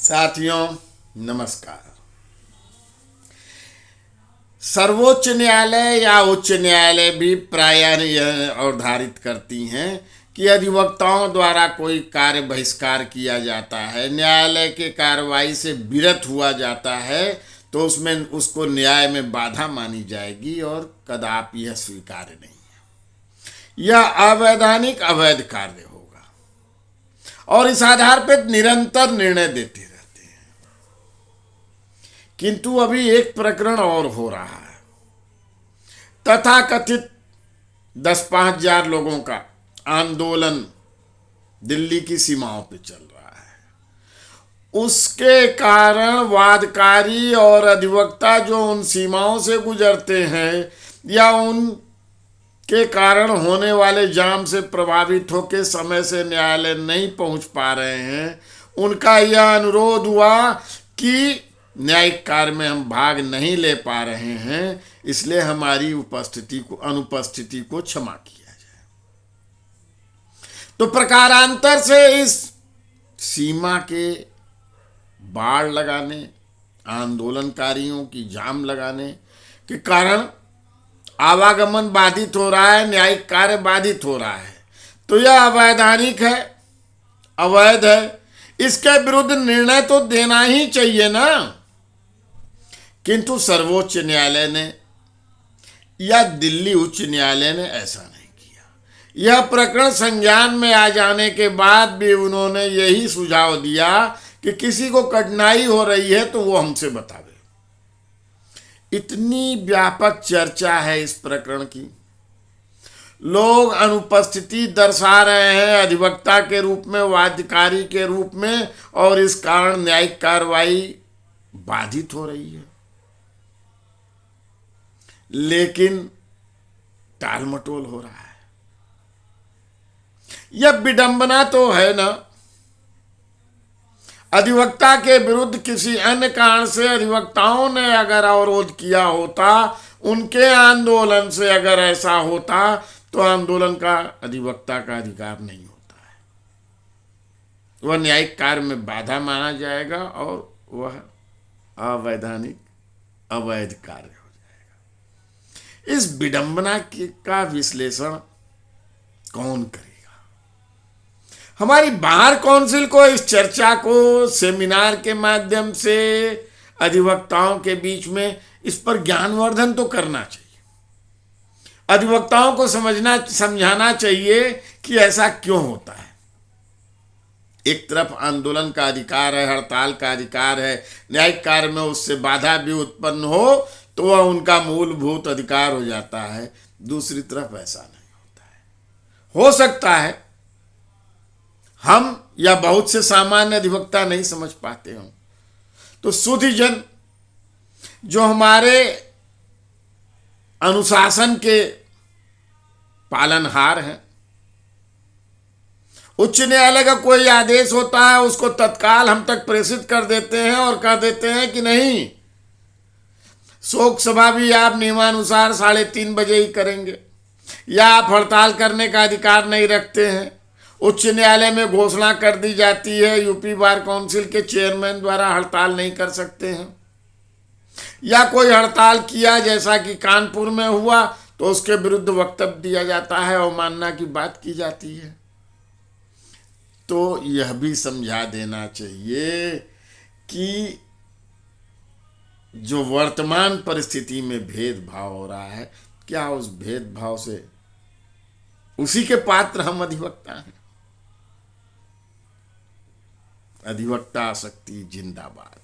साथियों नमस्कार। सर्वोच्च न्यायालय या उच्च न्यायालय भी प्रायः यह अवधारित करती हैं कि अधिवक्ताओं द्वारा कोई कार्य बहिष्कार किया जाता है, न्यायालय के कार्रवाई से विरत हुआ जाता है तो उसमें उसको न्याय में बाधा मानी जाएगी और कदापि यह स्वीकार्य नहीं है। यह अवैधानिक अवैध कार्य होगा और इस आधार पर निरंतर निर्णय देते रहते हैं। किंतु अभी एक प्रकरण और हो रहा है। तथाकथित 10-5 हजार लोगों का आंदोलन दिल्ली की सीमाओं पर चल रहा है। उसके कारण वादकारी और अधिवक्ता जो उन सीमाओं से गुजरते हैं या उन के कारण होने वाले जाम से प्रभावित होकर समय से न्यायालय नहीं पहुंच पा रहे हैं, उनका यह अनुरोध हुआ कि न्यायिक कार्य में हम भाग नहीं ले पा रहे हैं, इसलिए हमारी अनुपस्थिति को क्षमा किया जाए। तो प्रकारांतर से इस सीमा के बाड़ लगाने, आंदोलनकारियों की जाम लगाने के कारण आवागमन बाधित हो रहा है, न्यायिक कार्य बाधित हो रहा है। तो यह अवैधानिक है, अवैध है, इसके विरुद्ध निर्णय तो देना ही चाहिए ना। किंतु सर्वोच्च न्यायालय ने या दिल्ली उच्च न्यायालय ने ऐसा नहीं किया। यह प्रकरण संज्ञान में आ जाने के बाद भी उन्होंने यही सुझाव दिया कि किसी को कठिनाई हो रही है तो वो हमसे बतावे। इतनी व्यापक चर्चा है इस प्रकरण की, लोग अनुपस्थिति दर्शा रहे हैं अधिवक्ता के रूप में, वादकारी के रूप में, और इस कारण न्यायिक कार्रवाई बाधित हो रही है। लेकिन टालमटोल हो रहा है। यह विडंबना तो है ना। अधिवक्ता के विरुद्ध किसी अन्य कारण से अधिवक्ताओं ने अगर अवरोध किया होता, उनके आंदोलन से अगर ऐसा होता तो आंदोलन का अधिवक्ता का अधिकार नहीं होता है, वह न्यायिक कार्य में बाधा माना जाएगा और वह अवैधानिक अवैध कार्य हो जाएगा। इस विडंबना का विश्लेषण कौन करेगा? हमारी बार काउंसिल को इस चर्चा को सेमिनार के माध्यम से अधिवक्ताओं के बीच में इस पर ज्ञानवर्धन तो करना चाहिए। अधिवक्ताओं को समझाना चाहिए कि ऐसा क्यों होता है। एक तरफ आंदोलन का अधिकार है, हड़ताल का अधिकार है, न्यायिक कार्य में उससे बाधा भी उत्पन्न हो तो वह उनका मूलभूत अधिकार हो जाता है। दूसरी तरफ ऐसा नहीं होता है। हो सकता है हम या बहुत से सामान्य अधिवक्ता नहीं समझ पाते हों, तो सुधीजन जो हमारे अनुशासन के पालनहार हैं, उच्च न्यायालय का कोई आदेश होता है उसको तत्काल हम तक प्रेषित कर देते हैं और कह देते हैं कि नहीं, शोक सभा भी आप नियमानुसार 3:30 बजे ही करेंगे, या आप हड़ताल करने का अधिकार नहीं रखते हैं। उच्च न्यायालय में घोषणा कर दी जाती है यूपी बार काउंसिल के चेयरमैन द्वारा हड़ताल नहीं कर सकते हैं, या कोई हड़ताल किया जैसा कि कानपुर में हुआ तो उसके विरुद्ध वक्तव्य दिया जाता है और मानना की बात की जाती है। तो यह भी समझा देना चाहिए कि जो वर्तमान परिस्थिति में भेदभाव हो रहा है, क्या उस भेदभाव से उसी के पात्र हम अधिवक्ता हैं। अधिवक्ता शक्ति जिंदाबाद।